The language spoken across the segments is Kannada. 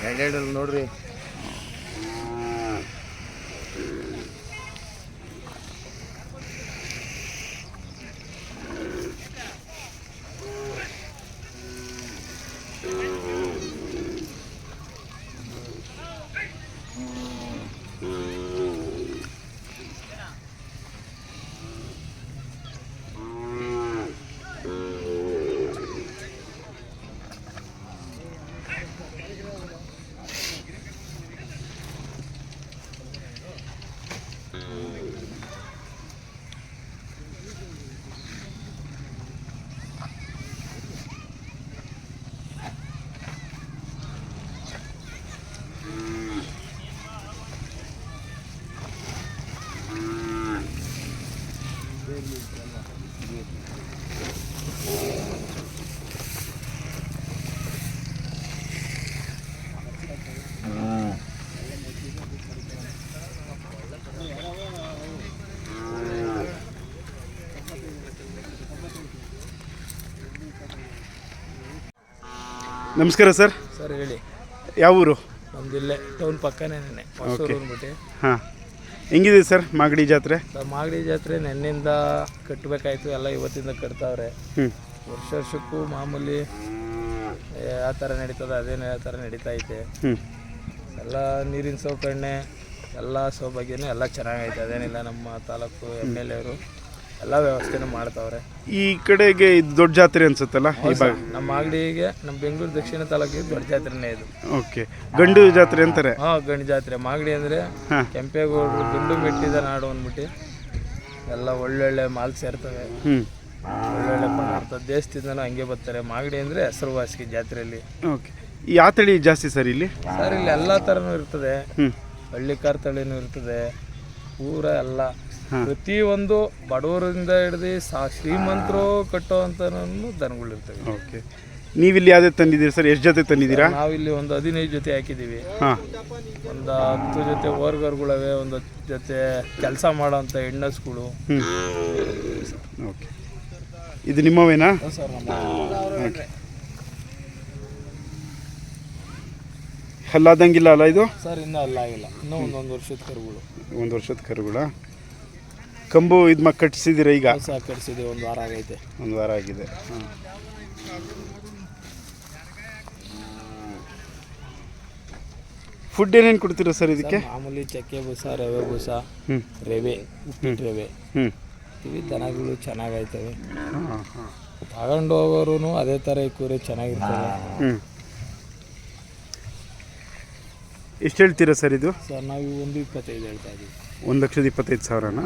ಎರಡೆರಡು ನೋಡ್ರಿ. ನಮಸ್ಕಾರ ಸರ್. ಸರ್ ಹೇಳಿ. ಯಾವ ಊರು? ನಮ್ದಿಲ್ಲೇ ಟೌನ್ ಪಕ್ಕನೇ ಹೊಸೂರು ಅಂದ್ಬಿಟ್ಟು. ಹಾಂ, ಹೆಂಗಿದೆ ಸರ್ ಮಾಗಡಿ ಜಾತ್ರೆ? ಸರ್ ಮಾಗಡಿ ಜಾತ್ರೆ ನೆನ್ನಿಂದ ಕಟ್ಟಬೇಕಾಯ್ತು, ಎಲ್ಲ ಇವತ್ತಿಂದ ಕಟ್ತಾವ್ರೆ. ವರ್ಷಕ್ಕೂ ಮಾಮೂಲಿ ಯಾವ ಥರ ನಡೀತದೆ ಅದೇನು ಯಾವ ಥರ ನಡೀತಾ ಐತೆ. ಎಲ್ಲ ನೀರಿನ ಸೌಕರ್ಯ ಎಲ್ಲ ಸೌಭಾಗ್ಯನೂ ಎಲ್ಲ ಚೆನ್ನಾಗೈತೆ, ಅದೇನಿಲ್ಲ. ನಮ್ಮ ತಾಲೂಕು MLA ಅವರು ಎಲ್ಲ ವ್ಯವಸ್ಥೆನೂ ಮಾಡ್ತಾವ್ರೆ. ಈ ಕಡೆಗೆ ಇದು ದೊಡ್ಡ ಜಾತ್ರೆ ಅನ್ಸುತ್ತಲ್ಲ ಈ ಭಾಗ? ನಮ್ಮ ಮಾಗಡಿಗೆ ನಮ್ಮ ಬೆಂಗಳೂರು ದಕ್ಷಿಣ ತಾಲೂಕಿಗೆ ದೊಡ್ಡ ಜಾತ್ರೆನೇ ಇದು. ಓಕೆ, ಗಂಡು ಜಾತ್ರೆ ಅಂತಾರೆ. ಹಾಂ, ಗಂಡು ಜಾತ್ರೆ. ಮಾಗಡಿ ಅಂದರೆ ಕೆಂಪೇಗೌಡರು ಗಂಡು ಮೆಟ್ಟಿದ ನಾಡು ಅಂದ್ಬಿಟ್ಟು ಎಲ್ಲ ಒಳ್ಳೊಳ್ಳೆ ಮಾಲ್ ಸೇರ್ತವೆ, ಒಳ್ಳೊಳ್ಳೆ ಪದಾರ್ಥ ದೇಶದಿಂದನೂ ಹಂಗೆ ಬರ್ತಾರೆ. ಮಾಗಡಿ ಅಂದರೆ ಹೆಸರುವಾಸಿ ಜಾತ್ರೆಯಲ್ಲಿ. ಓಕೆ, ಯಾವ ತಳಿ ಜಾಸ್ತಿ ಸರ್ ಇಲ್ಲಿ? ಸರ್ ಇಲ್ಲಿ ಎಲ್ಲ ಥರನೂ ಇರ್ತದೆ, ಹಳ್ಳಿಕಾರ್ ತಳಿನೂ ಇರ್ತದೆ, ಪೂರ ಎಲ್ಲ ಪ್ರತಿಯೊಂದು ಬಡವರಿಂದ ಹಿಡಿದು ಶ್ರೀಮಂತರು ಕಟ್ಟುವಂಥ ದನಗಳಿರ್ತವೆ. ಓಕೆ, ನೀವಿಲ್ಲಿ ಯಾವುದೇ ತಂದಿದ್ದೀರಿ ಸರ್? ಎಷ್ಟು ಜೊತೆ ತಂದಿದ್ದೀರಾ? ನಾವಿಲ್ಲಿ ಒಂದು 15 ಜೊತೆ ಹಾಕಿದ್ದೀವಿ. ಒಂದು 10 ಜೊತೆ ಓರ್ಗರ್ಗಳವೆ, ಒಂದು ಜೊತೆ ಕೆಲಸ ಮಾಡೋಂಥ ಹೆಣ್ಣಸ್ಗಳು. ಓಕೆ, ಇದು ನಿಮ್ಮವೇನಾ ಸರ್? ಹಲ್ಲಾದಂಗಿಲ್ಲ ಅಲ್ಲ ಇದು? ಸರ್ ಇನ್ನೂ ಅಲ್ಲಾಗಿಲ್ಲ, ಇನ್ನೂ ಒಂದೊಂದು ವರ್ಷದ ಕರುಗಳು. 1 ವರ್ಷದ ಕರುಗಳ ಕಂಬು ಇದು ಕಟ್ಟಿಸಿದ್ದೀರಾ ಈಗ? ಸರ್ ಕಟ್ಟಿಸಿದ್ದೀವಿ, 1 ವಾರ ಆಗೈತೆ. 1 ವಾರ ಆಗಿದೆ. ಫುಡ್ ಏನೇನು ಕೊಡ್ತೀರಾ ಸರ್ ಇದಕ್ಕೆ? ಮಾಮೂಲಿ ಚಕ್ಕೆ ಬೂಸ, ರವೆ ಬೂಸ, ರವೆ, ಉಪ್ಪಿಟ್ಟು ರವೆ ಇವು ದನಗಳು ಚೆನ್ನಾಗೈತವೆ. ತಗೊಂಡು ಹೋಗೋರು ಅದೇ ಥರ ಈ ಕೂರೆ ಚೆನ್ನಾಗಿರ್ತವೆ. ಎಷ್ಟು ಹೇಳ್ತೀರಾ ಸರ್ ಇದು? ಸರ್ ನಾವು 1.25 ಹೇಳ್ತಾ ಇದ್ದೀವಿ. 1,25,000ನಾ?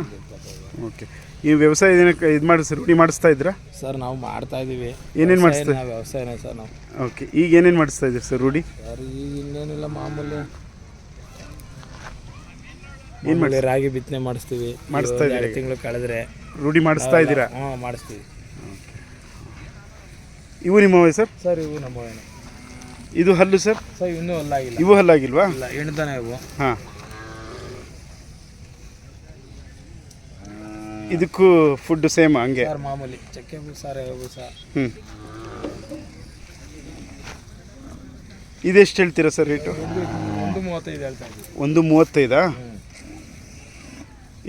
ಓಕೆ, ಈ ವ್ಯವಸಾಯ ಏನಕ್ಕೆ ಇದು ಮಾಡಿ ಸರ್ ರೂಢಿ ಮಾಡಿಸ್ತಾ ಇದ್ರಾ? ಸರ್ ನಾವು ಮಾಡ್ತಾ ಇದ್ದೀವಿ. ಏನೇನು ಮಾಡಿಸ್ತಾ? ವ್ಯವಸಾಯನೇ ಸರ್ ನಾವು. ಓಕೆ, ಈಗ ಏನೇನು ಮಾಡಿಸ್ತಾ ಇದ್ದೀರಿ ಸರ್ ರೂಢಿ? ಸರ್ ಈಗ ಇನ್ನೇನಿಲ್ಲ, ಮಾಮೂಲಿ ಏನು ಮಾಡಿ ರಾಗಿ ಬಿತ್ತನೆ ಮಾಡಿಸ್ತೀವಿ. ಮಾಡಿಸ್ತಾ ಇದ್ದೀವಿ. 2 ತಿಂಗಳು ಕಳೆದ್ರೆ ರೂಢಿ ಮಾಡಿಸ್ತಾ ಇದ್ದೀರಾ? ಹಾಂ, ಮಾಡಿಸ್ತೀವಿ. ಇವು ನಿಮ್ಮವೇ ಸರ್? ಸರ್ ಇವು ನಮ್ಮವೇನೆ. ಇದು ಹಲ್ಲು ಸರ್? ಸರ್ ಇನ್ನೂ ಹಲ್ಲಾಗಿಲ್ಲ. ಇವು ಹಲ್ಲಾಗಿಲ್ವಾ? ಇಲ್ಲ, ಹೆಣ್ತಾನೆ ಇವು. ಹಾಂ, ಇದಕ್ಕೂ ಫುಡ್ ಸೇಮ್ ಹಂಗೆ? ಸರ್ ಮಾಮೂಲಿ ಚಕ್ಕೆ ಬೂಸ, ರವೆ ಬೂಸ. ಇದೆಷ್ಟು ಹೇಳ್ತೀರಾ ಸರ್ ರೇಟು? 1.35 ಹೇಳ್ತಾ ಇದ್ದೀವಿ. 1.35?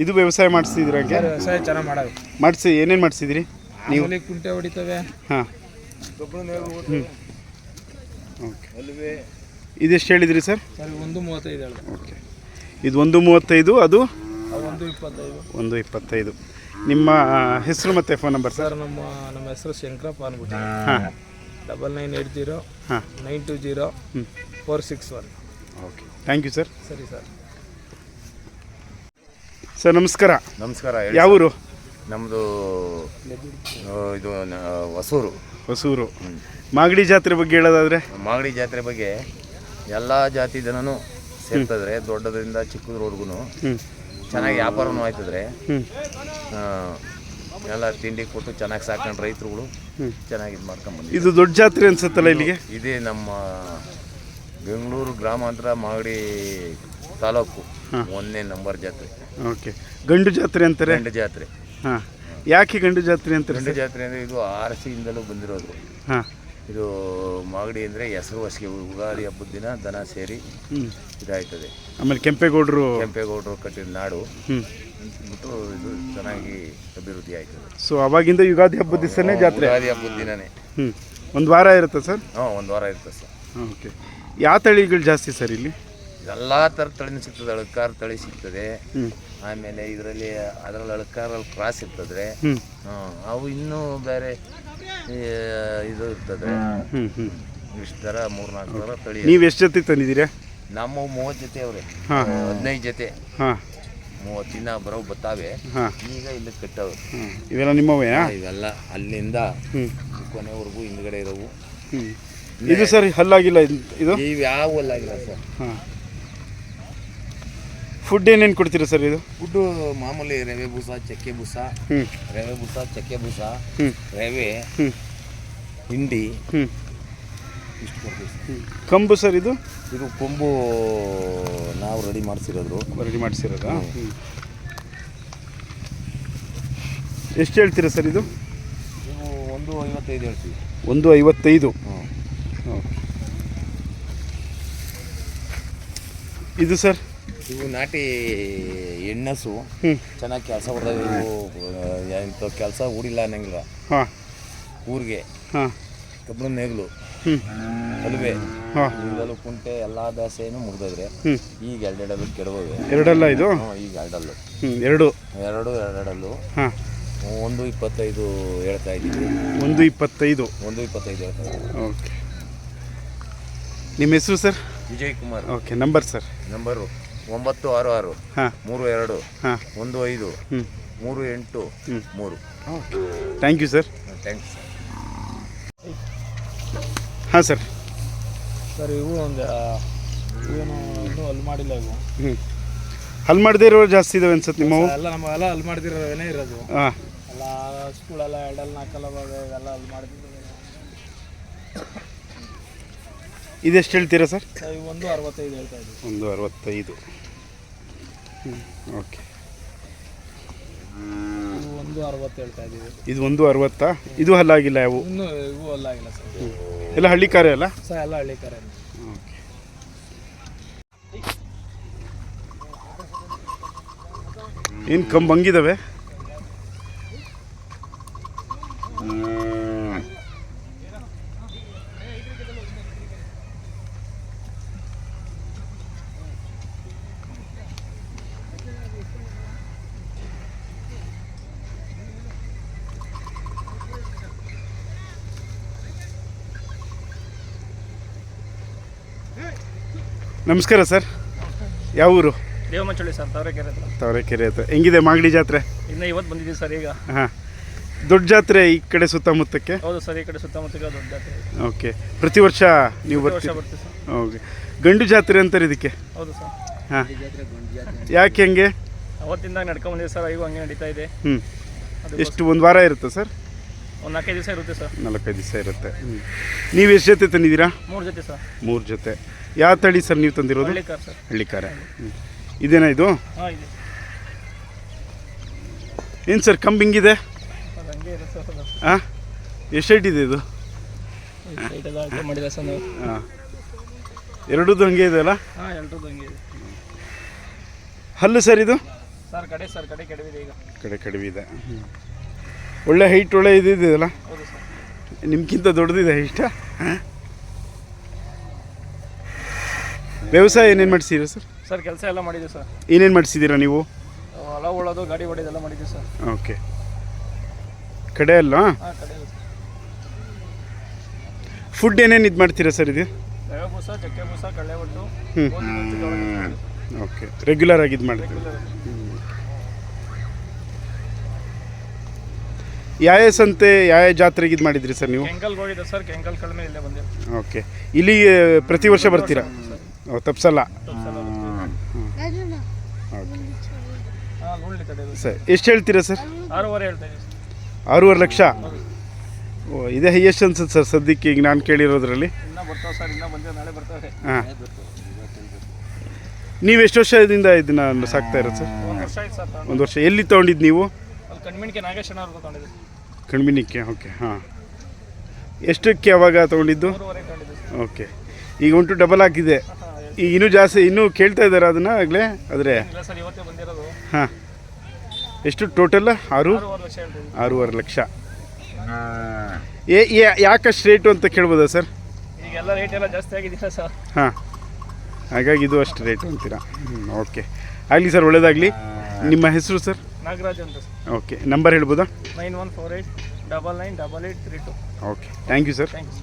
ಇದು ವ್ಯವಸಾಯ ಮಾಡಿಸ್ತಿದ್ದೀರಾ? ಹಂಗೆ ವ್ಯವಸಾಯ ಚೆನ್ನಾಗಿ ಮಾಡೋದು. ಮಾಡಿಸಿ ಏನೇನು ಮಾಡಿಸಿದಿರಿ ನೀವು? ಕುಂಟೆ ಹೊಡಿತವೆ. ಹಾಂ, ಗೊಬ್ಬರ ಓಕೆ. ಇದೆಷ್ಟು ಹೇಳಿದ್ರಿ ಸರ್? ಸರ್ 1.35 ಹೇಳಿದೆ. ಓಕೆ, ಇದು 1.35, ಅದು 1.25. 1.25. ನಿಮ್ಮ ಹೆಸರು ಮತ್ತು ಫೋನ್ ನಂಬರ್ ಸರ್? ಸರ್ ನಮ್ಮ ಹೆಸರು ಶಂಕರಪ್ಪ ಅಂದ್ಬಿಟ್ಟು. ಹಾಂ. 9980 ಹಾಂ 920 461. Okay, thank you sir. ಸರಿ ಸರ್. ಸರ್ ನಮಸ್ಕಾರ. ನಮಸ್ಕಾರ. ಯಾವ ಊರು? ನಮ್ಮದು ಇದು ಹೊಸೂರು. ಮಾಗಡಿ ಜಾತ್ರೆ ಬಗ್ಗೆ ಹೇಳೋದಾದರೆ? ಮಾಗಡಿ ಜಾತ್ರೆ ಬಗ್ಗೆ ಎಲ್ಲ ಜಾತಿ ಜನನೂ ಸೇರ್ತದ್ರೆ, ದೊಡ್ಡದ್ರಿಂದ ಚಿಕ್ಕದ್ರವರೆಗೂ ಚೆನ್ನಾಗಿ ವ್ಯಾಪಾರನೂ ಆಯ್ತದ್ರೆ. ಎಲ್ಲ ತಿಂಡಿ ಕೊಟ್ಟು ಚೆನ್ನಾಗಿ ಸಾಕೊಂಡು ರೈತರುಗಳು ಚೆನ್ನಾಗಿ ಇದು ಮಾಡ್ಕೊಂಡ್ಬಂದಿದ್ದಾರೆ. ಇದು ದೊಡ್ಡ ಜಾತ್ರೆ ಅನ್ಸುತ್ತಲ್ಲ ಇಲ್ಲಿಗೆ? ಇದೇ ನಮ್ಮ ಬೆಂಗಳೂರು ಗ್ರಾಮಾಂತರ ಮಾಗಡಿ ತಾಲೂಕು 1ನೇ ನಂಬರ್ ಜಾತ್ರೆ. ಓಕೆ, ಗಂಡು ಜಾತ್ರೆ ಅಂತಾರೆ? ಗಂಡು ಜಾತ್ರೆ. ಹಾಂ, ಯಾಕೆ ಗಂಡು ಜಾತ್ರೆ ಅಂತಾರೆ? ಗಂಡು ಜಾತ್ರೆ ಅಂದರೆ ಇದು ಆರ್ಸಿಯಿಂದಲೂ ಬಂದಿರೋದು. ಹಾಂ, ಇದು ಮಾಗಡಿ ಅಂದರೆ ಹೆಸರುವಾಸಿಗೆ ಯುಗಾದಿ ಹಬ್ಬದ ದಿನ ದನ ಸೇರಿ ಇದಾಯ್ತದೆ. ಆಮೇಲೆ ಕೆಂಪೇಗೌಡರು ಕಟ್ಟಿದ ನಾಡು ಬಿಟ್ಟು ಇದು ಚೆನ್ನಾಗಿ ಅಭಿವೃದ್ಧಿ ಆಯ್ತದೆ. ಸೊ ಅವಾಗಿಂದ ಯುಗಾದಿ ಹಬ್ಬದ ದಿವಸನೇ ಜಾತ್ರೆ? ಯುಗಾದಿ ಹಬ್ಬದ ದಿನನೇ. ಒಂದು ವಾರ ಇರುತ್ತೆ ಸರ್? ಹಾಂ, ಒಂದು ವಾರ ಇರ್ತದೆ ಸರ್. ಓಕೆ, ಯಾವ ತಳಿಗಳು ಜಾಸ್ತಿ ಸರ್ ಇಲ್ಲಿ? ಎಲ್ಲ ಥರದ ತಳಿನೂ ಸಿಗ್ತದೆ. ಅಳಕಾರ ತಳಿ ಸಿಗ್ತದೆ. ಆಮೇಲೆ ಇದರಲ್ಲಿ ಅದರಲ್ಲಿ ಅಳಕಾರಲ್ಲಿ ಕ್ರಾಸ್ ಇರ್ತದೆ. ಅವು ಇನ್ನೂ ಬೇರೆ ಇದು ಇರ್ತದೆ. ಇಷ್ಟು ಥರ 3-4 ಥರ ತಳಿ. ನೀವು ಎಷ್ಟು ಜೊತೆ ತಂದಿದ್ದೀರಾ? ನಮ್ಮ 30 ಜೊತೆ ಅವ್ರೆ. 15 ಜೊತೆ. 30 ದಿನ ಬರೋ ಬತ್ತಾವೆ. ಈಗ ಇಲ್ಲಿ ಕಟ್ಟವೆ. ಇವೆಲ್ಲ ನಿಮ್ಮವೇ? ಇವೆಲ್ಲ ಅಲ್ಲಿಂದ ಕೊನೆವರೆಗೂ ಹಿಂದ್ಗಡೆ ಇರೋವು. ಇದು ಸರ್ ಹಲ್ಲಾಗಿಲ್ಲ ಇದು? ಇವು ಯಾವ ಹಲ್ಲಾಗಿಲ್ಲ ಸರ್. ಹಾಂ. ಫುಡ್ ಏನೇನು ಕೊಡ್ತೀರಾ ಸರ್ ಇದು? ಫುಡ್ಡು ಮಾಮೂಲಿ ರವೆ ಬೂಸ, ಚಕ್ಕೆ ಬೂಸ, ರವೆ ಬೂಸ, ಚಕ್ಕೆ ಬೂಸ, ರವೆ, ಹಿಂಡಿ, ಇಷ್ಟು ಕೊಡ್ತೀವಿ. ಕಂಬು ಸರ್ ಇದು? ಇದು ಕೊಂಬು ನಾವು ರೆಡಿ ಮಾಡಿಸಿರೋದಾ? ಎಷ್ಟು ಹೇಳ್ತೀರಾ ಸರ್ ಇದು? ನೀವು 1.55 ಹೇಳ್ತೀವಿ. 1.55. ಇದು ಸರ್? ಇವು ನಾಟಿ ಎಣ್ಣಸು ಚೆನ್ನಾಗಿ ಕೆಲಸ ಹೊಡೆದ. ಇಂಥ ಕೆಲಸ ಹೂಡಿಲ್ಲ ಅನ್ನಂಗಿಲ್ಲ. ಊರಿಗೆ ಕಬ್ಬಣ ನೇಗ್ಲು, ಅಲ್ವೇ, ಈಗಲೂ ಕುಂಟೆ ಎಲ್ಲ ದಾಸೆನೂ ಮುಗ್ದಿದ್ರೆ ಈಗ 2 ಕೆಡವೆ. 2 ಇದು? ಈಗ 2 2 1.25 ಹೇಳ್ತಾ ಇದ್ದೀವಿ. 1.25 ಹೇಳ್ತಾ ಇದ್ದೀವಿ. ಓಕೆ, ನಿಮ್ಮ ಹೆಸರು sir? Vijay Kumar. Okay, number sir? Number 966 32 15 38 3. Okay, thank you sir. Thanks. ಹಾಂ ಸರ್. ಸರ್ ಇವು ಒಂದು ಏನು ಇನ್ನೂ ಅಲ್ಲಿ ಮಾಡಿಲ್ಲ. ಇವು ಅಲ್ಲಿ ಮಾಡದೇ ಇರೋ ಜಾಸ್ತಿ ಇದಾವೆ ಅನ್ಸುತ್ತೆ ನಿಮ್ಮವು? ಎಲ್ಲ ನಮಗೆಲ್ಲ ಅಲ್ಲಿ ಮಾಡ್ದಿರೋವೇನೇ ಇರೋದು. ಹಾಂ, ಎಲ್ಲ ಸ್ಕೂಲೆಲ್ಲ 2-4 ಇವೆಲ್ಲ ಅಲ್ಲಿ ಮಾಡ್ತಿದ್ದೀವಿ. ಇದೆಷ್ಟು ಹೇಳ್ತೀರಾ ಸರ್? 1.65 ಹೇಳ್ತಾ ಇದ್ದೀವಿ. 1.65. ಓಕೆ, 1.60 ಹೇಳ್ತಾ ಇದ್ದೀವಿ. ಇದು 1.60. ಇದು ಹಲ್ಲಾಗಿಲ್ಲ ಯಾವ? ಇನ್ನೂ ಇವು ಅಲ್ಲಾಗಿಲ್ಲ ಸರ್. ಎಲ್ಲ ಹಳ್ಳಿಕಾರೆ ಅಲ್ಲ ಸರ್? ಎಲ್ಲ ಹಳ್ಳಿಕಾರೆ. ಓಕೆ, ಏನು ಕಂಬು ಹಂಗಿದಾವೆ? ನಮಸ್ಕಾರ ಸರ್. ಯಾವ ಊರು? ದೇವಮಂಚಳ್ಳಿ ಸರ್, ತಾವರೆಕೆರೆ ಹತ್ರ. ಹೆಂಗಿದೆ ಮಾಗಡಿ ಜಾತ್ರೆ? ಇನ್ನು ಇವತ್ತು ಬಂದಿದ್ದೀವಿ ಸರ್. ಈಗ ಹಾಂ, ದೊಡ್ಡ ಜಾತ್ರೆ ಈ ಕಡೆ ಸುತ್ತಮುತ್ತಕ್ಕೆ? ಹೌದು ಸರ್, ಈ ಕಡೆ ಸುತ್ತಮುತ್ತಕ್ಕೆ ದೊಡ್ಡ ಜಾತ್ರೆ. ಓಕೆ, ಪ್ರತಿ ವರ್ಷ ನೀವು ಬರ್ತೀವಿ? ಓಕೆ, ಗಂಡು ಜಾತ್ರೆ ಅಂತಾರೆ ಇದಕ್ಕೆ? ಹೌದು ಸರ್. ಹಾಂ, ಯಾಕೆ ಹೆಂಗೆ? ಅವತ್ತಿಂದ ನಡ್ಕೊಂಡು ಬಂದಿದೆ ಸರ್, ಈಗ ಹಂಗೆ ನಡೀತಾ ಇದೆ. ಎಷ್ಟು, ಒಂದು ವಾರ ಇರುತ್ತೆ ಸರ್? ಒಂದು 4-5 ದಿವಸ ಇರುತ್ತೆ ಸರ್. 4-5 ದಿವಸ ಇರುತ್ತೆ. ನೀವು ಎಷ್ಟು ಜೊತೆ ತಂದಿದ್ದೀರಾ? 3 ಜೊತೆ ಸರ್. 3 ಜೊತೆ. ಯಾವ ತಳಿ ಸರ್ ನೀವು ತಂದಿರೋದು? ಹಳ್ಳಿಕಾರ ಸರ್. ಹಳ್ಳಿಕಾರ. ಇದೇನಾ ಇದು? ಹಾಂ, ಇದೆ. ಏನು ಸರ್ ಕಂಬ್ ಹಿಂಗಿದೆ? ಹಂಗೆ ಇದೆ ಸರ್. ಹಾಂ, ಎಷ್ಟು ಹೈಟ್ ಇದೆ ಇದು? ಮಾಡಿದೆ ಸರ್ ನಾವು. ಹಾಂ, ಎರಡೂದು ಹಂಗೆ ಇದೆ ಅಲ್ಲ? ಹಾಂ, ಎರಡೂದು ಹಂಗೆ ಇದೆ. ಹಲ್ಲು ಸರ್ ಇದು? ಸರ್ ಕಡೆ ಕೆಡವಿದೆ. ಈಗ ಕಡಿವಿದೆ. ಒಳ್ಳೆ ಹೈಟ್, ಒಳ್ಳೆ ಇದೆಯಲ್ಲ? ಹೌದು ಸರ್. ನಿಮ್ಗಿಂತ ದೊಡ್ಡದಿದೆ ಹೈಟ? ವ್ಯವಸಾಯ ಏನೇನು ಮಾಡಿಸಿದ್ದೀರಾ ಸರ್? ಸರ್ ಕೆಲಸ ಎಲ್ಲ ಮಾಡಿದ್ದೀವಿ ಸರ್. ಏನೇನು ಮಾಡಿಸಿದ್ದೀರಾ ನೀವು? ಹೊಲ ಉಳೋದು, ಗಾಡಿ ಹೊಡೆಯೋದೆಲ್ಲ ಮಾಡಿದ್ದೀವಿ ಸರ್. ಓಕೆ. ಕಡೆ ಅಲ್ಲ ಹಾಂ, ಕಡೆ ಫುಡ್ ಏನೇನು ಇದು ಮಾಡ್ತೀರಾ ಸರ್ ಇದು? ರವೆ ಬೂಸ, ಚಕ್ಕೆ ಬೂಸ, ಕಡಲೆ ಒಟ್ಟು. ಓಕೆ, ರೆಗ್ಯುಲರ್ ಆಗಿ ಇದು ಮಾಡ್ತೀವಿ. ಯಾವ ಸಂತೆ ಯಾವ ಜಾತ್ರೆಗೆ ಇದು ಮಾಡಿದ್ರಿ ಸರ್ ನೀವು? ಕೆಂಕಲ್ಗೆ ಹೋಗಿದ್ದೆ ಸರ್, ಕೆಂಕಲ್ ಕಡಿಮೆ ಇಲ್ಲೇ ಬಂದೆ. ಓಕೆ, ಇಲ್ಲಿ ಪ್ರತಿ ವರ್ಷ ಬರ್ತೀರಾ? ತಪ್ಸಲ್ಲ. ಸರ್ ಎಷ್ಟು ಹೇಳ್ತೀರಾ ಸರ್? 6.5 ಹೇಳ್ತಾ ಇದ್ದೀವಿ. 6.5 ಲಕ್ಷ? ಓ, ಇದೇ ಹೈಯೆಸ್ಟ್ ಅನ್ಸುತ್ತೆ ಸರ್ ಸದ್ಯಕ್ಕೆ ಈಗ ನಾನು ಕೇಳಿರೋದ್ರಲ್ಲಿ. ಇನ್ನೂ ಬರ್ತಾವೆ ಸರ್, ಇನ್ನೂ ಬಂದಿವೆ, ನಾಳೆ ಬರ್ತವೆ. ಹಾಂ, ನೀವು ಎಷ್ಟು ವರ್ಷದಿಂದ ಇದನ್ನ ಸಾಕ್ತಾ ಇರೋದು ಸರ್? 1 ವರ್ಷ ಆಯ್ತು ಸರ್. 1 ವರ್ಷ. ಎಲ್ಲಿ ತೊಗೊಂಡಿದ್ದು ನೀವು? ಅಲ್ಲಿ ಕಣ್ಮಿಣಿಕೆ ನಾಗೇಶಣ್ಣ ಅವ್ರಿಗೆ ತೊಗೊಂಡಿದ್ದೆ. ಕಣ್ಮಿಣಿಕೆ, ಓಕೆ. ಹಾಂ, ಎಷ್ಟಕ್ಕೆ ಯಾವಾಗ ತೊಗೊಂಡಿದ್ದು? 3.5 ತೊಗೊಂಡಿದ್ದೆ ಸರ್. ಓಕೆ, ಈಗ ಉಂಟು ಡಬಲ್ ಆಗಿದೆ. ಈಗ ಇನ್ನೂ ಜಾಸ್ತಿ ಇನ್ನೂ ಕೇಳ್ತಾ ಇದ್ದಾರೆ ಅದನ್ನು ಆಗಲೇ? ಆದರೆ ಇಲ್ಲ ಸರ್, ಇವತ್ತೇ ಬಂದಿರೋದು. ಹಾಂ, ಎಷ್ಟು ಟೋಟಲ್? 6.5 ಲಕ್ಷ ಹೇಳ್ತೀವಿ. 6.5 ಲಕ್ಷ. ಯಾಕಷ್ಟು ರೇಟು ಅಂತ ಕೇಳ್ಬೋದಾ ಸರ್? ಈಗೆಲ್ಲ ರೇಟ್ ಎಲ್ಲ ಜಾಸ್ತಿ ಆಗಿದೆಯಲ್ಲ ಸರ್. ಹಾಂ, ಹಾಗಾಗಿ ಇದು ಅಷ್ಟು ರೇಟು ಅಂತೀರಾ? ಓಕೆ, ಆಗಲಿ ಸರ್, ಒಳ್ಳೆಯದಾಗಲಿ. ನಿಮ್ಮ ಹೆಸರು ಸರ್? ನಾಗರಾಜ್ ಅಂತ ಸರ್. ಓಕೆ, ನಂಬರ್ ಹೇಳ್ಬೋದಾ? 9148998832. Okay, thank you sir. Thanks.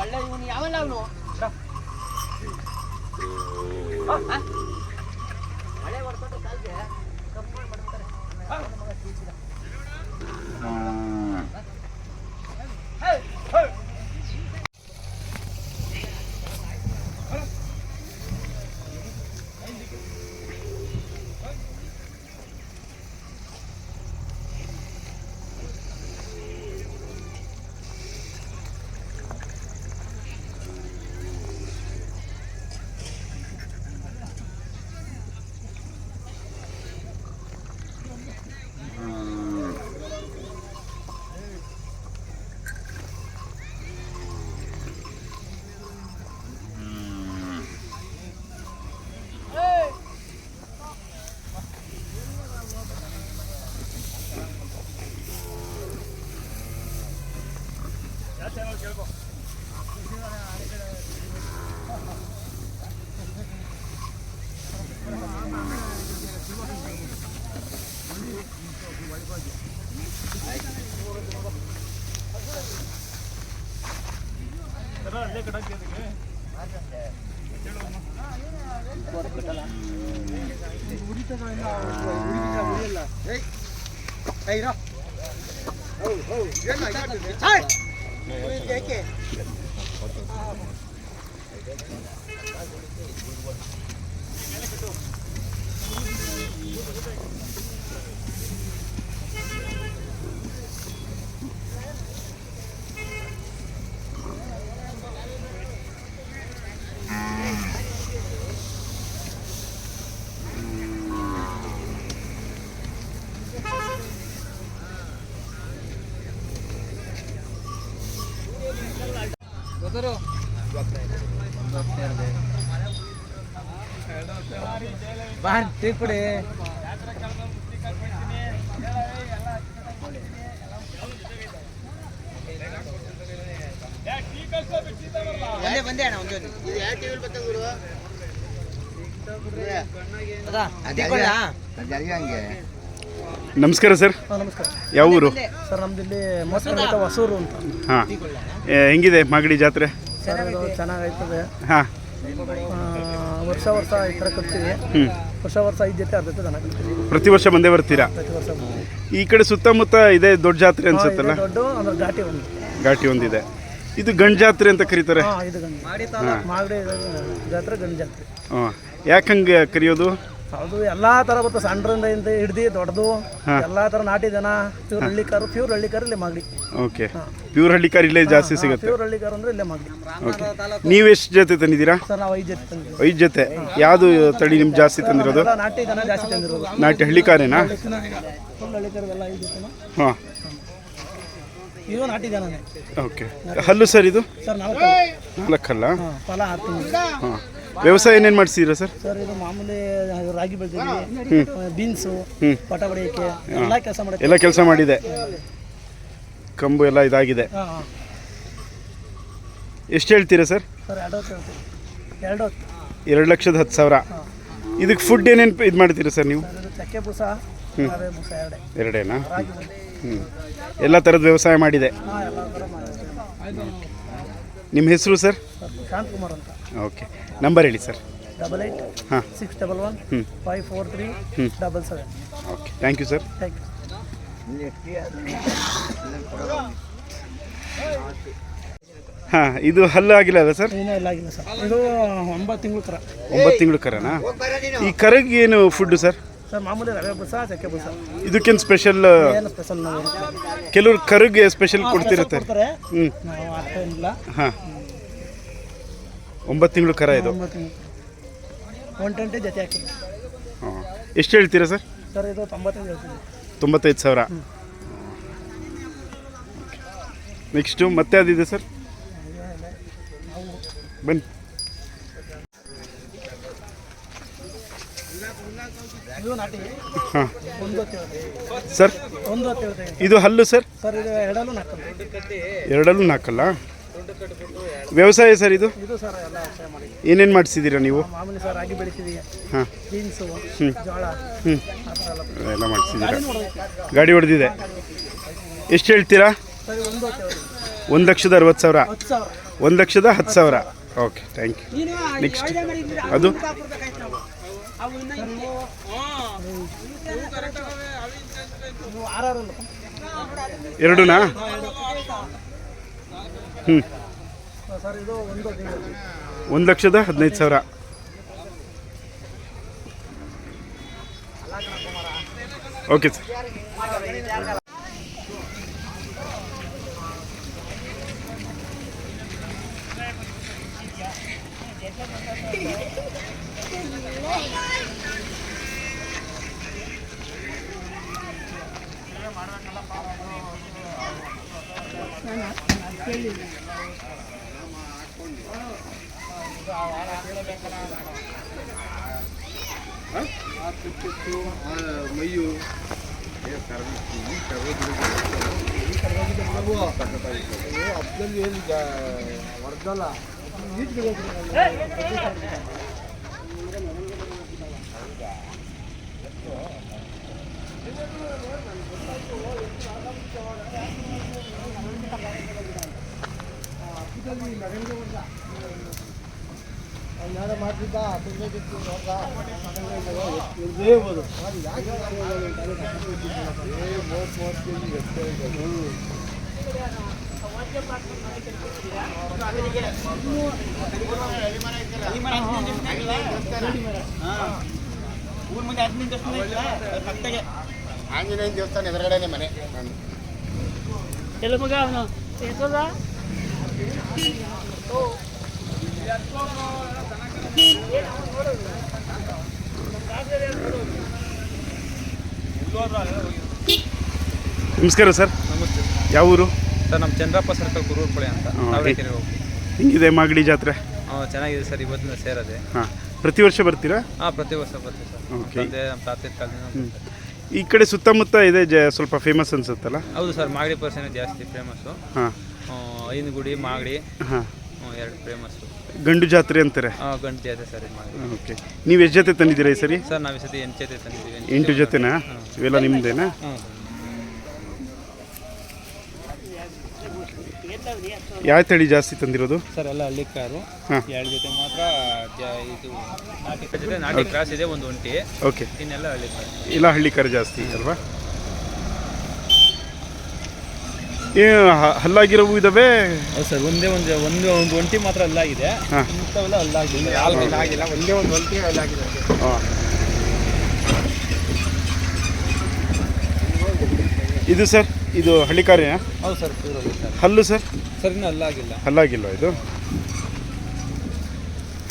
ಒಳ್ಳೆ ಇವನು ಯಾವಲ್ಲ ಅವನು ಹಳೆ ಹೊಡ್ಕೊಂಡು ಕಾಲ್ಗೆ ಕಪ್ಪು ಮಾಡ್ತಾರೆ. ಬಾರ್ ಟೀ ಕುಡಿ. ಬಂದೆ ಅಣ್ಣ ಒಂದು. ಇದು ಯಾವ ಟಿವಿಲಿ ಬರ್ತದೆ ಗುರು? ನಮಸ್ಕಾರ ಸರ್, ನಮಸ್ಕಾರ ಯಾವ ಊರು? ಸರ್ ನಮ್ದು ಇಲ್ಲಿ ಮಸ್ತ್ ಹೊಸೂರು ಅಂತ. ಹಾಂ, ಹೆಂಗಿದೆ ಮಾಗಡಿ ಜಾತ್ರೆ? ಸರ್ ಇದು ಚೆನ್ನಾಗೈತದೆ. ಹಾಂ, ವರ್ಷ ಈ ಥರ ಕಟ್ತೀವಿ. ವರ್ಷ 5 ಜೊತೆ 10 ಜೊತೆ ದನ ಕಟ್ತೀವಿ. ಪ್ರತಿ ವರ್ಷ ಬಂದೇ ಬರ್ತೀರಾ? ಪ್ರತಿ ವರ್ಷ ಈ ಕಡೆ ಸುತ್ತಮುತ್ತ ಇದೆ ದೊಡ್ಡ ಜಾತ್ರೆ ಅನ್ಸುತ್ತಲ್ಲ? ದೊಡ್ಡ ಅಂದ್ರೆ ಘಾಟಿ ಒಂದು. ಘಾಟಿ ಒಂದಿದೆ. ಇದು ಗಂಡು ಜಾತ್ರೆ ಅಂತ ಕರೀತಾರೆ. ಇದು ಗಂಡು ಮಾಗಡಿ ಜಾತ್ರೆ, ಗಂಡು ಜಾತ್ರೆ. ಹಾಂ, ಯಾಕೆ ಹಂಗೆ ಕರೆಯೋದು? ಅದು ಎಲ್ಲ ಥರ ಬರ್ತದೆ, ಸಣ್ಣದಿಂದ ಹಿಡ್ದು ದೊಡ್ಡದು ಎಲ್ಲ ಥರ ನಾಟಿ ಜನ. ಪ್ಯೂರ್ ಹಳ್ಳಿಕಾರು ಇಲ್ಲೇ ಮಾಗಡಿ. ಓಕೆ, ಪ್ಯೂರ್ ಹಳ್ಳಿಕಾರ್ ಇಲ್ಲೇ ಜಾಸ್ತಿ ಸಿಗುತ್ತೆ. ಪ್ಯೂರ್ ಹಳ್ಳಿಕಾರು ಅಂದ್ರೆ ಇಲ್ಲೇ ಮಾಗಡಿ. ಓಕೆ, ನೀವೆಷ್ಟು ಜೊತೆ ತಂದಿದ್ದೀರಾ? ಸರ್ ನಾವು 5 ಜೊತೆ ತಂದಿದ್ದೀವಿ. 5 ಜೊತೆ. ಯಾವುದು ತಳಿ ನಿಮ್ಗೆ ಜಾಸ್ತಿ ತಂದಿರೋದು? ಎಲ್ಲ ನಾಟಿ ಜನ ಜಾಸ್ತಿ ತಂದಿರೋದು. ನಾಟಿ ಹಳ್ಳಿಕಾರೇನಾ? ಫುಲ್ ಹಳ್ಳಿಕಾರದೆಲ್ಲ 5 ಜೊತೆ. ಹಾಂ, ಇದು ನಾಟಿ ಜನನೇ. ಓಕೆ. ಹಲ್ಲು ಸರ್ ಇದು? ಸರ್ 4 ಅಲ್ಲ? ಫಲ 6 ತಿಂಗಳು. ಹಾಂ, ವ್ಯವಸಾಯ ಏನೇನು ಮಾಡಿಸಿದ್ದೀರಾ ಸರ್? ಸರ್ ಇದು ಮಾಮೂಲಿ ರಾಗಿ ಬೆಳೆದಿದ್ವಿ, ಬೀನ್ಸು, ಪಟ ಹೊಡೆಯೋಕ್ಕೆ ಎಲ್ಲ ಕೆಲಸ ಮಾಡುತ್ತೆ. ಎಲ್ಲ ಕೆಲಸ ಮಾಡಿದೆ, ಕಂಬು ಎಲ್ಲ ಇದಾಗಿದೆ. ಎಷ್ಟು ಹೇಳ್ತೀರಾ ಸರ್? ಸರ್ 2 2,10,000. ಇದಕ್ಕೆ ಫುಡ್ ಏನೇನು ಇದು ಮಾಡ್ತೀರಾ ಸರ್ ನೀವು? ಚಕ್ಕೆ ಬೂಸ, ರವೆ ಬೂಸ ಎರಡೇನಾ? ಎಲ್ಲ ಥರದ ವ್ಯವಸಾಯ ಮಾಡಿದೆ. ಎಲ್ಲ ಥರ ಮಾಡಿದೆ. ನಿಮ್ಮ ಹೆಸರು ಸರ್? ಶಾಂತಕುಮಾರ್ ಅಂತ. ಓಕೆ, ನಂಬರ್ ಹೇಳಿ ಸರ್. 88 ಹಾಂ 611 543 77. Okay, thank you sir. Thank you. ಹಾಂ, ಇದು ಹಲ್ಲು ಆಗಿಲ್ಲ ಅಲ್ಲ ಸರ್? ಏನೂ ಇಲ್ಲ ಆಗಿಲ್ಲ ಸರ್. ಇದು 9 ತಿಂಗಳು ಕರ. 9 ತಿಂಗಳು ಕರನಾ? ಈ ಕರಗೆ ಏನು ಫುಡ್ಡು ಸರ್? ಸರ್ ಮಾಮೂಲಿ ರವೆ ಬೂಸ, ಚಕ್ಕೆ ಬೂಸ. ಇದಕ್ಕೇನು ಸ್ಪೆಷಲ್? ಏನು ಸ್ಪೆಷಲ್ ನಾವು ಕೆಲವ್ರು ಕರಗೆ ಸ್ಪೆಷಲ್ ಕೊಡ್ತಿರುತ್ತೆ. ನಾವು ಆಗ್ತಾ ಇಲ್ಲ. ಹಾಂ, 9 ತಿಂಗಳು ಕರ ಇದು. 9 ತಿಂಗಳು 120 ಜೊತೆ ಹಾಕಿದ್ವಿ. ಹಾಂ, ಎಷ್ಟು ಹೇಳ್ತೀರಾ ಸರ್? ಸರ್ ಇದು 95 ಹೇಳ್ತೀವಿ. 95,000. ನೆಕ್ಸ್ಟು ಮತ್ತೆ ಅದಿದೆ ಸರ್, ಬನ್ನಿ. ಇದು ನಾಟಿ. ಹಾಂ 1 ಸರ್, 1 ಇದು ಹಲ್ಲು ಸರ್? ಸರ್ ಇದು ಎರಡಲ್ಲೂ 4. ಎರಡಲ್ಲೂ 4 ವ್ಯವಸಾಯ ಸರ್ ಇದು? ಇದು ಸರ್ ಎಲ್ಲ ವ್ಯವಸಾಯ ಮಾಡಿ. ಏನೇನು ಮಾಡಿಸಿದ್ದೀರಾ ನೀವು? ಮಾಮೂಲಿ ಸರ್ ರಾಗಿ ಬೆಳಿತೀವಿ, ಹಾಂ, ಬೀನ್ಸು, ಜೋಳ ಎಲ್ಲ ಮಾಡಿಸಿದ್ದೀರಾ. ಗಾಡಿ ಹೊಡೆದಿದೆ. ಎಷ್ಟು ಹೇಳ್ತೀರಾ? Sir 1 1,60,000. 10,000. 1,10,000. Okay, thank you. Next ಅದು ಎರಡೂನಾ? ಸರ್ ಇದು 1,15,000. Okay sir. ಆಂಜನೇಯ ದೇವಸ್ಥಾನ ಎದುರುಗಡೆನೆ ಮನೆ. ಎಲ್ಲ ಮಗ ಅವನು ನಮಸ್ಕಾರ ಸರ್. ನಮಸ್ತೆ ಯಾವ ಊರು ಸರ್? ನಮ್ಮ ಚಂದ್ರಪ್ಪ ಸರ್ಕಲ್ ಕುರೂರ್ಪಳೆ ಅಂತ. ತಾವರೆಕೆರೆ ಹೋಗಿ. ಹೆಂಗಿದೆ ಮಾಗಡಿ ಜಾತ್ರೆ? ಚೆನ್ನಾಗಿದೆ ಸರ್, ಇವತ್ತಿನ ಸೇರದೆ. ಹಾಂ, ಪ್ರತಿ ವರ್ಷ ಬರ್ತೀರಾ? ಹಾಂ, ಪ್ರತಿ ವರ್ಷ ಬರ್ತೀವಿ ಸರ್. ಓಕೆ. ತಂದೆ ನಮ್ಮ ತಾತದ ಕಾಲದಿಂದ. ಈ ಕಡೆ ಸುತ್ತಮುತ್ತ ಇದೆ ಸ್ವಲ್ಪ ಫೇಮಸ್ ಅನ್ಸುತ್ತಲ್ಲ? ಹೌದು ಸರ್, ಮಾಗಡಿ ಪರ್ಸೆಂಟ್ ಜಾಸ್ತಿ ಫೇಮಸ್ಸು. ಹಾಂ, ಐನಗುಡಿ ಮಾಗಡಿ ಹಾಂ, 2 ಫೇಮಸ್ಸು. ಗಂಡು ಜಾತ್ರೆ ಅಂತಾರೆ. ಗಂಟು ಜಾತ್ರೆ ಸರ್ ಇದು ಮಾಡಿ. ಓಕೆ, ನೀವು ಎಷ್ಟು ಜೊತೆ ತಂದಿದ್ದೀರಾ ಈ ಸರಿ? ಸರ್ ನಾವು ಈ ಸತಿ 8 ಜೊತೆ ತಂದಿದ್ದೀವಿ. 8 ಜೊತೆನಾ? ಇವೆಲ್ಲ ನಿಮ್ಮದೇನಾ? ಹ್ಞೂ. ಯಾವ ತಳಿ ಜಾಸ್ತಿ ತಂದಿರೋದು? ಸರ್ ಎಲ್ಲ ಹಳ್ಳಿ ಕಾರು. ಹಾಂ. 2 ಜೊತೆ ಮಾತ್ರ ಇದು ನಾಟಿ ಜೊತೆ ನಾಟಿ ಕ್ರಾಸ್ ಇದೆ, ಒಂದು ಒಂಟಿ. ಓಕೆ, ಇನ್ನೆಲ್ಲ ಹಳ್ಳಿ ಕಾರು. ಇಲ್ಲ ಹಳ್ಳಿ ಕರು ಜಾಸ್ತಿ ಅಲ್ವಾ? ಹಲ್ಲಾಗಿರೋವು ಇದಾವೆ? ಹೌದು ಸರ್, ಒಂದು ಒಂಟಿ ಮಾತ್ರ ಅಲ್ಲಾಗಿದೆ. ಹಾಂ. ಮಿಕ್ಕವೆಲ್ಲ ಅಲ್ಲಾಗಿಲ್ಲ, ಆಗಿಲ್ಲ. ಒಂದೇ ಒಂದು ಹೊಲ್ಕೆ ಅಲ್ಲಾಗಿದೆ. ಹಾಂ. ಇದು ಸರ್, ಇದು ಹಳ್ಳಿ ಕಾರಿನ? ಹೌದು ಸರ್, ಪ್ಯೂರಲ್ಲಿ ಸರ್. ಹಲ್ಲು ಸರ್? ಸರ್ ಇನ್ನೂ ಅಲ್ಲಾಗಿಲ್ಲ. ಹಲ್ಲಾಗಿಲ್ವ ಇದು?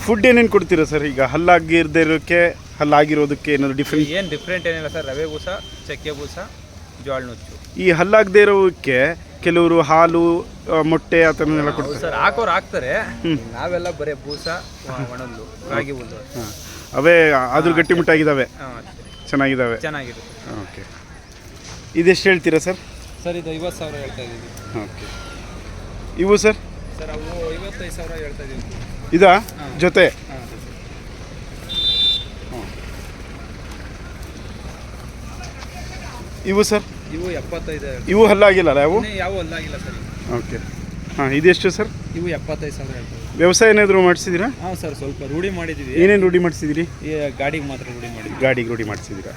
ಫುಡ್ ಏನೇನು ಕೊಡ್ತೀರಾ ಸರ್? ಈಗ ಹಲ್ಲಾಗಿರದೇ ಇರೋಕ್ಕೆ ಹಲ್ಲಾಗಿರೋದಕ್ಕೆ ಏನಾದ್ರು ಡಿಫ್ರೆಂಟ್? ಏನು ಡಿಫ್ರೆಂಟ್ ಏನಿಲ್ಲ ಸರ್, ರವೆ ಬೂಸ, ಚಕ್ಕೆ ಬೂಸ, ಜೋಳ ನುಚ್ಚು. ಈ ಹಲ್ಲಾಗದೇ ಇರೋಕ್ಕೆ ಕೆಲವರು ಹಾಲು, ಮೊಟ್ಟೆ ಆ ಥರನೆಲ್ಲ ಹೌದು ಕೊಡ್ತಾರೆ. ಸರ್, ಹಾಕೋರು ಹಾಕ್ತಾರೆ. ನಾವೆಲ್ಲ ಬರೀ ಬೂಸ, ಒಣಹುಲ್ಲು, ರಾಗಿ ಹುಲ್ಲು. ಹಾಂ, ಅವೇ ಆದರೂ ಗಟ್ಟಿಮುಟ್ಟಾಗಿದ್ದಾವೆ, ಹಾಂ ಅಷ್ಟೇ, ಚೆನ್ನಾಗಿದ್ದಾವೆ. ಚೆನ್ನಾಗಿರುತ್ತೆ. ಓಕೆ, ಇದೆಷ್ಟು ಹೇಳ್ತೀರಾ ಸರ್? ಸರ್ ಇದು 50,000 ಹೇಳ್ತಾ ಇದ್ದೀವಿ. ಓಕೆ, ಇವು ಸರ್? ಸರ್ ಅವು 55,000 ಹೇಳ್ತಾ ಇದ್ದೀವಿ. ಇದಾ ಜೊತೆ? ಹಾಂ. ಇವು ಸರ್? ಇವು 75 ಇವು ಹಲ್ಲಾಗಿಲ್ಲಲ್ಲ ಅವು? ಯಾವ ಅಲ್ಲಾಗಿಲ್ಲ ಸರ್. ಓಕೆ, ಹಾಂ, ಇದೆಷ್ಟು ಸರ್? ಇವು 75,000 ಹೇಳ್ತೀವಿ. ವ್ಯವಸಾಯ ಏನಾದರೂ ಮಾಡಿಸಿದ್ದೀರಾ? ಹಾಂ ಸರ್, ಸ್ವಲ್ಪ ರೂಢಿ ಮಾಡಿದ್ದೀವಿ. ಏನೇನು ರೂಢಿ ಮಾಡಿಸಿದ್ದೀರಿ? ಈ ಗಾಡಿಗೆ ಮಾತ್ರ ರೂಢಿ ಮಾಡಿದ್ವಿ. ಗಾಡಿಗೆ ರೂಢಿ ಮಾಡಿಸಿದ್ದೀರಾ?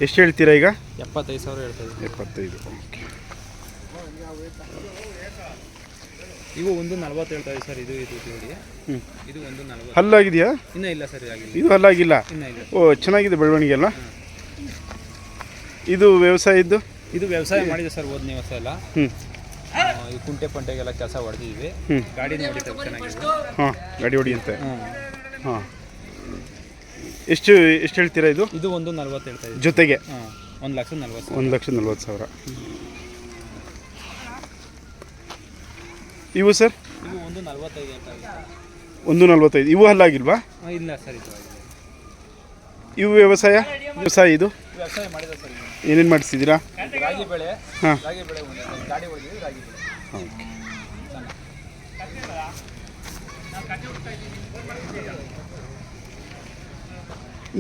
ಎಷ್ಟು ಹೇಳ್ತೀರಾ ಈಗ? 75,000 ಹೇಳ್ತಾ ಇದ್ದೀವಿ. 75. ಓಕೆ, ಇವು 140 ಹೇಳ್ತಾ ಇದ್ದೀವಿ ಸರ್. ಇದು ಜೋಡಿ. ಇದು 140. ಹಲ್ಲಾಗಿದೆಯಾ? ಇನ್ನೂ ಇಲ್ಲ ಸರ್, ಆಗಿಲ್ಲ. ಇದು ಹಲ್ಲಾಗಿಲ್ಲ? ಇನ್ನೂ ಇಲ್ಲ. ಓ, ಚೆನ್ನಾಗಿದೆ ಬೆಳವಣಿಗೆ ಅಲ್ಲ? ಇದು ವ್ಯವಸಾಯದ್ದು? ಇದು ವ್ಯವಸಾಯ ಮಾಡಿದೆ ಸರ್, ಹೋದ್ನೇ ವರ್ಷ ಎಲ್ಲ. ಹ್ಞೂ. ಈ ಕುಂಟೆ ಪಂಟೆಗೆಲ್ಲ ಕೆಲಸ ಹೊಡೆದಿದ್ವಿ. ಗಾಡಿ ನೋಡಿದ್ರೆ ಚೆನ್ನಾಗಿದೆ. ಹಾಂ, ಗಾಡಿ ಹೊಡಿಯುತ್ತೆ. ಹಾಂ. ಹಾಂ, ಎಷ್ಟು ಹೇಳ್ತೀರಾ ಇದು? ಇದು 140 ಹೇಳ್ತಾ ಇದ್ದೀವಿ ಜೊತೆಗೆ? ಹಾಂ, 1,40,000. 1,40,000. ಇವು ಸರ್? ಇವು 145 ಹೇಳ್ತಾ ಇದ್ದೀವಿ. 145. ಇವು ಹಲ್ಲಾಗಿಲ್ವಾ? ಇಲ್ಲ ಸರ್, ಇದು ಆಗಿದೆ. ಇವು ವ್ಯವಸಾಯ ಇದು ವ್ಯವಸಾಯ ಮಾಡಿದೆ ಸರ್. ಏನೇನು ಮಾಡಿಸಿದ್ದೀರಾ? ರಾಗಿ ಬೆಳೆ. ಹಾಂ. ರಾಗಿ ಬೆಳೆ ಗಾಡಿ ಹೊಡೆದಿದ್ವಿ, ರಾಗಿ ಬೆಳೆ. ಓಕೆ,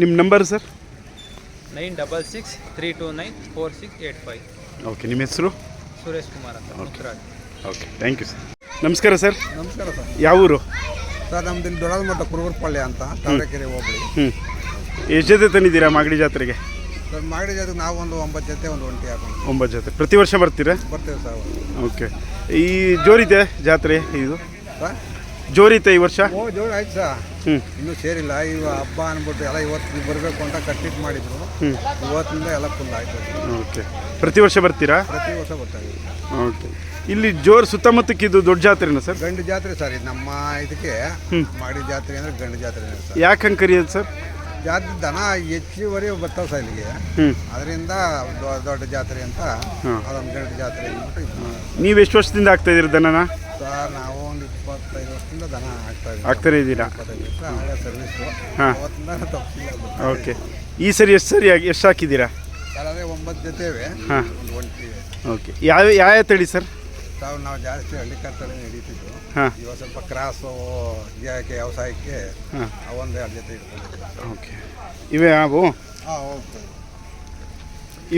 ನಿಮ್ಮ ನಂಬರ್ ಸರ್? 9663294685. ಓಕೆ, ನಿಮ್ಮ ಹೆಸರು? ಸುರೇಶ್ ಕುಮಾರ್ ಅಂತ, Muthuraj. Okay, thank you sir. ನಮಸ್ಕಾರ ಸರ್. ನಮಸ್ಕಾರ ಸರ್. ಯಾವ ಊರು? ಸರ್ ನಮ್ದು ಇಲ್ಲಿ ದೊಡ್ಡದ ಮಠ ಕುರುಬರಪಳ್ಳಿ ಅಂತ, ತಾವರೆಕೆರೆ ಹೋಬಳಿ. ಎಷ್ಟು ಜೊತೆ ತಂದಿದ್ದೀರಾ ಮಾಗಡಿ ಜಾತ್ರೆಗೆ? ಸರ್ ಮಾಗಡಿ ಜಾತ್ರೆ ನಾವು ಒಂದು 9 ಜೊತೆ ಒಂದು ಒಂಟಿ ಹಾಕೊಂಡು 9 ಜೊತೆ. ಪ್ರತಿ ವರ್ಷ ಬರ್ತೀರಾ? ಬರ್ತೇವೆ ಸರ್. ಓಕೆ, ಈ ಜೋರಿದೆ ಜಾತ್ರೆ? ಇದು ಸರ್ ಜೋರಿತೆ ಈ ವರ್ಷ? ಜೋರು ಆಯ್ತು ಸರ್. ಇನ್ನೂ ಸೇರಿಲ್ಲ. ಈಗ ಹಬ್ಬ ಅಂದ್ಬಿಟ್ಟು ಎಲ್ಲ ಇವತ್ತು ಬರಬೇಕು ಅಂತ ಕಟ್ಟಿಟ್ ಮಾಡಿದ್ರು. ಇವತ್ತಿಂದ ಎಲ್ಲ ಫುಲ್ ಆಯ್ತು. ಓಕೆ, ಪ್ರತಿ ವರ್ಷ ಬರ್ತೀರಾ? ಪ್ರತಿ ವರ್ಷ ಬರ್ತಾ ಇದ್ದೀವಿ. ಓಕೆ, ಇಲ್ಲಿ ಜೋರು ಸುತ್ತಮುತ್ತಕ್ಕೆ ಇದು ದೊಡ್ಡ ಜಾತ್ರೆನಾ ಸರ್? ಗಂಡು ಜಾತ್ರೆ ಸರ್ ಇದು ನಮ್ಮ ಇದಕ್ಕೆ. ಮಾಗಡಿ ಜಾತ್ರೆ ಅಂದರೆ ಗಂಡು ಜಾತ್ರೆ ಸರ್. ಯಾಕೆ ಹಂಗೆ ಕರೆಯೋದು ಸರ್? ಜಾತ್ರೆ ದನ ಹೆಚ್ಚುವರಿ ಬರ್ತಾವೆ ಸರ್ ಇಲ್ಲಿಗೆ. ಅದರಿಂದ ದೊಡ್ಡ ಜಾತ್ರೆ ಅಂತ ಅದೊಂದು ಗಂಡು ಜಾತ್ರೆ ಅಂದ್ಬಿಟ್ಟು ಇದು. ನೀವು ಎಷ್ಟು ವರ್ಷದಿಂದ ಆಗ್ತಾ ಇದ್ದೀರಿ ದನನ? ಸರ್ ನಾವು ಒಂದು 25 ವರ್ಷದಿಂದ ದನ ಆಗ್ತಾನೆ ಇದ್ದೀರಾ? 25 ವರ್ಷ ಹಳೆ ಸರ್ವಿಸು. ಹಾಂ. ಅವತ್ತಿಂದ ತಪ್ಪಿಲ್ಲ. ಓಕೆ, ಈ ಸರಿ ಎಷ್ಟು ಹಾಕಿದ್ದೀರಾ? ಸರ್ ಅದೇ 9 ಜೊತೆವೆ. ಹಾಂ. ಒಂದು ಒಂಟಿ. ಓಕೆ, ಯಾವ ತಳಿ ಸರ್? ನಾವು ಜಾಸ್ತಿ ಹಳ್ಳಿ ಕರ್ತಳೆ ನಡೀತಿದ್ದು. ಹಾಂ. ಇವಾಗ ಸ್ವಲ್ಪ ಕ್ರಾಸು ವ್ಯವಸಾಯಕ್ಕೆ ಹಾಂ. ಅವೊಂದು 2 ಜೊತೆ ಇಟ್ಕೊಂಡಿದ್ದೀವಿ. ಓಕೆ, ಇವೇ ಅವು? ಹಾಂ ಹೋಗ್ತದೆ.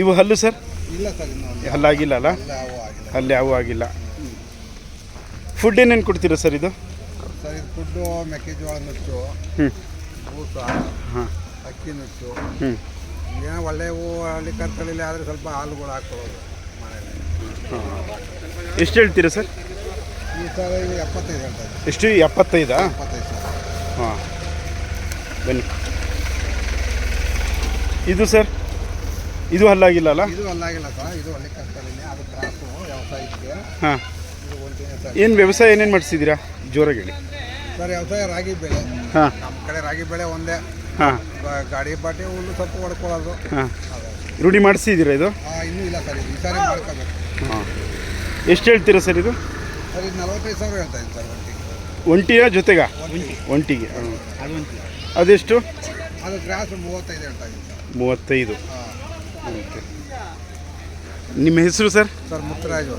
ಇವು ಹಲ್ಲು ಸರ್? ಇಲ್ಲ ಸರ್, ಇನ್ನೂ ಹಲ್ಲಾಗಿಲ್ಲ ಅಲ್ಲ? ಎಲ್ಲ ಅವು ಆಗಿಲ್ಲ. ಅಲ್ಲಿ ಯಾವೂ ಆಗಿಲ್ಲ. ಫುಡ್ ಏನೇನು ಕೊಡ್ತೀರಾ ಸರ್ ಇದು? ಸರ್ ಇದು ಫುಡ್ಡು ಮೆಕ್ಕೆಜೋಳ ನುಚ್ಚು, ಬೂಸ, ಹಾಂ, ಅಕ್ಕಿ ನುಚ್ಚು. ಹ್ಞೂ. ಏನೋ ಒಳ್ಳೆಯವು ಹಳ್ಳಿ ಕರ್ತಳಿಲಿ ಆದರೆ ಸ್ವಲ್ಪ ಹಾಲುಗಳು ಹಾಕ್ಕೊಳ್ಳೋದು ಮನೇಲಿ. ಎಷ್ಟು ಹೇಳ್ತೀರಾ ಸರ್? ಈ ಸರ್ ಇದು 75 ಹೇಳ್ತಾ ಇದ್ದೀವಿ. ಎಷ್ಟು? 75? 75 ಸರ್. ಹಾಂ, ಬನ್ನಿ. ಇದು ಸರ್? ಇದು ಹಲ್ಲಾಗಿಲ್ಲ ಅಲ್ಲ? ಇದು ಅಲ್ಲಾಗಿಲ್ಲ ಸರ್, ಇದು ಹಳ್ಳಿ ಕರ್ತಳಿನೇ. ಅದು ಕ್ರಾಸು ವ್ಯವಸಾಯಕ್ಕೆ. ಹಾಂ. ಇದು ಒಂಟಿನೇ ಸರ್. ಏನು ವ್ಯವಸಾಯ ಏನೇನು ಮಾಡಿಸಿದ್ದೀರಾ? ಜೋರಾಗಿ ಹೇಳಿ ಸರ್. ವ್ಯವಸಾಯ ರಾಗಿ ಬೆಳೆ. ಹಾಂ. ನಮ್ಮ ಕಡೆ ರಾಗಿ ಬೆಳೆ ಒಂದೇ. ಹಾಂ. ಗಾಡಿ ಪಾಟಿ ಹುಲ್ಲು ಸ್ವಲ್ಪ ಹೊಡ್ಕೊಳ್ಳೋದು. ಹಾಂ. ರೂಢಿ ಮಾಡಿಸಿದ್ದೀರಾ ಇದು? ಇನ್ನೂ ಇಲ್ಲ ಸರ್, ಇದು ಈ ಸಾರಿ ಮಾಡ್ಕೋಬೇಕು. ಹಾಂ. ಎಷ್ಟು ಹೇಳ್ತೀರಾ ಸರ್ ಇದು? ಸರ್ ಇದು 45,000 ಹೇಳ್ತಾ ಇದ್ದೀನಿ ಸರ್ ಒಂಟಿಗೆ. ಒಂಟಿಯ ಜೊತೆಗಾ? ಒಂಟಿಗೆ. ಅದೆಷ್ಟು? ಅದು ಕ್ರಾಸು 35 ಹೇಳ್ತಾ ಇದ್ದೀನಿ ಸರ್. 35. ಹಾಂ. ಓಕೆ, ನಿಮ್ಮ ಹೆಸರು ಸರ್? ಸರ್ ಮುತ್ತರಾಜು.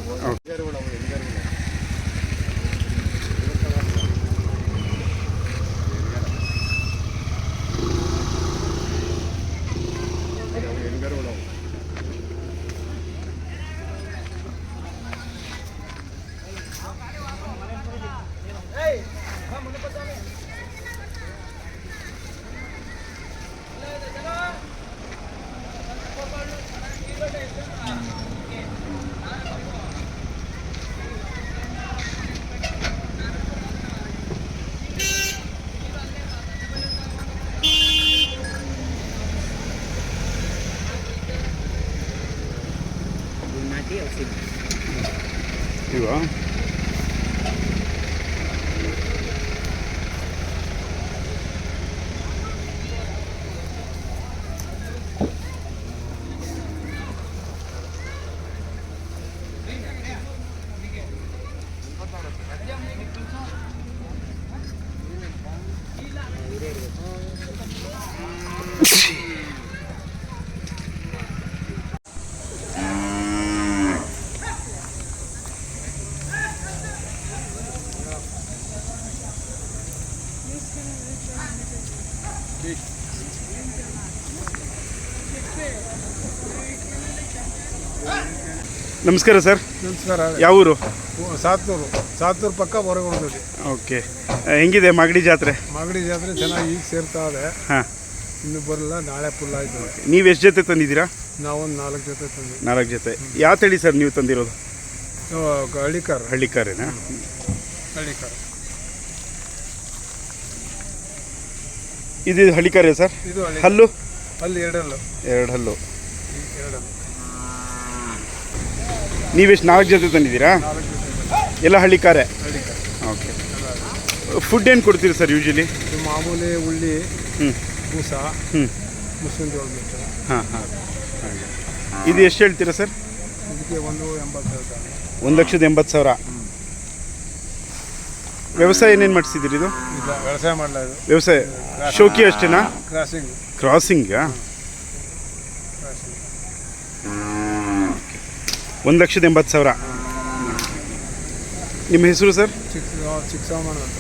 ಇವು. ನಮಸ್ಕಾರ ಸರ್. ನಮಸ್ಕಾರ. ಯಾವ ಊರು? ಸಾತೂರು ಪಕ್ಕ ಹೊರಗೊಂಡಿ. ಓಕೆ, ಹೆಂಗಿದೆ ಮಾಗಡಿ ಜಾತ್ರೆ? ಮಾಗಡಿ ಜಾತ್ರೆ ಚೆನ್ನಾಗಿ ಈಗ ಸೇರ್ತಾ ಇದೆ. ಹಾಂ, ಇನ್ನು ಬರಲ್ಲ, ನಾಳೆ ಫುಲ್ ಆಯ್ತು. ನೀವು ಎಷ್ಟು ಜೊತೆ ತಂದಿದ್ದೀರಾ? ನಾವೊಂದು 4 ಜೊತೆ ತಂದ್ವಿ. 4 ಜೊತೆ. ಯಾವ ತಳಿ ಸರ್ ನೀವು ತಂದಿರೋದು? ಹಳ್ಳಿಕಾರ್. ಹಳ್ಳಿಕಾರೇನಾ? ಹಳ್ಳಿಕಾರ್. ಇದು ಹಳ್ಳಿಕಾರೇ ಸರ್? ಇದು ಹಲ್ಲು? ಅಲ್ಲಿ 2 ಹಲ್ಲು. 2 ಹಲ್ಲು. 2 ಹಲ್ಲು. ನೀವೆಷ್ಟು 4 ಜೊತೆ ತಂದಿದ್ದೀರಾ? 4 ಜೊತೆ ಎಲ್ಲ ಹಳ್ಳಿಕಾರೆ? ಹಳ್ಳಿಕಾರ್. ಓಕೆ. ಫುಡ್ ಏನು ಕೊಡ್ತೀರಿ ಸರ್ ಯೂಶಲಿ? ಇದು ಮಾಮೂಲಿ ಉಳ್ಳಿ, ಹ್ಞೂ ಬೂಸ, ಹ್ಞೂ ಮುಸ್ಲಿಂ ಜೋಳ ಮಿರ್ಚು. ಹಾಂ ಹಾಂ. ಹಾಗೆ. ಇದು ಎಷ್ಟು ಹೇಳ್ತೀರಾ ಸರ್? ಇದಕ್ಕೆ 1.80 ಹೇಳ್ತಾರೆ. 1,80,000. ವ್ಯವಸಾಯ ಏನೇನು ಮಾಡಿಸಿದ್ದೀರಿ ಇದು? ಇಲ್ಲ, ವ್ಯವಸಾಯ ಮಾಡಲ್ಲ. ಇದು ವ್ಯವಸಾಯ ಶೋಕಿ ಅಷ್ಟೇನಾ? ಕ್ರಾಸಿಂಗ್. ಕ್ರಾಸಿಂಗಾ? 1,80,000. ನಿಮ್ಮ ಹೆಸರು ಸರ್? ಚಿಕ್ಕಸಾಮಾನು ಅಂತ.